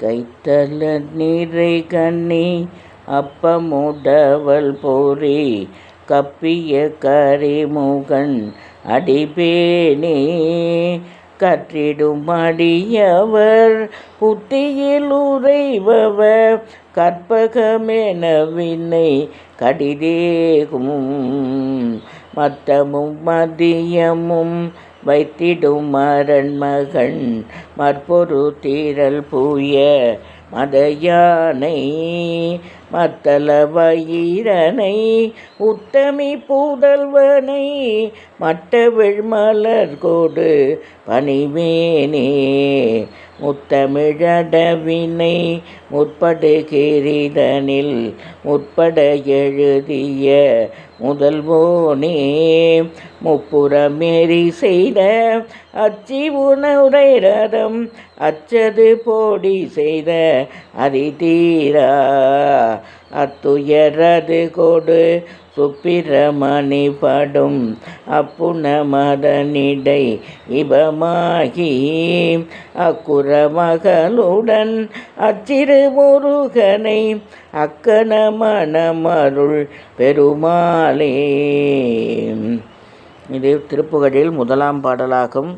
கைத்தல நீரை கண்ணி அப்பமுடவல் போரி கப்பிய கரிமுகன் அடிபேனே கற்றிடும் அடியவர் புத்தியில் உறைபவர் கற்பகமென விண்ணை கடிதேகும் மத்தமும் மதியமும் வைத்திடும் அரண்மகன் மற்பொரு தீரல் பூய மதயானை மத்தள வயிரனை உத்தமி புதல்வனை மட்டவிழ் மலர்கோடு பணிவேனே முத்தமிழடவினை முற்படுகிறிதனில் முற்பட எழுதிய முதல்வோனே முப்புறமேறி செய்த அச்சி உணவுரை ரதம் அச்சது போடி செய்த அதிதீரா அத்துயரது கொடு சுப்பிரமணி படும் அப்புன மதனிடை இபமாகி அக்குற மகளுடன் அச்சிறு முருகனை அக்கன மணமருள் பெருமாளே. இது திருப்புகழில் முதலாம் பாடலாகும்.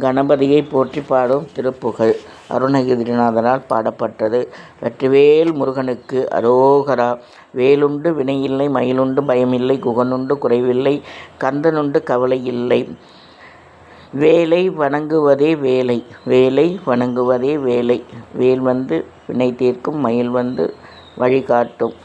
கணபதியை போற்றி பாடும் திருப்புகழ் அருணகிரிநாதனால் பாடப்பட்டது. வெற்றிவேல் முருகனுக்கு அரோகரா. வேலுண்டு வினையில்லை, மயிலுண்டு பயமில்லை, குகனுண்டு குறைவில்லை, கந்தனுண்டு கவலை இல்லை. வேலை வணங்குவதே வேலை, வேலை வணங்குவதே வேலை. வேல் வந்து வினை தீர்க்கும், மயில் வந்து வழிகாட்டும்.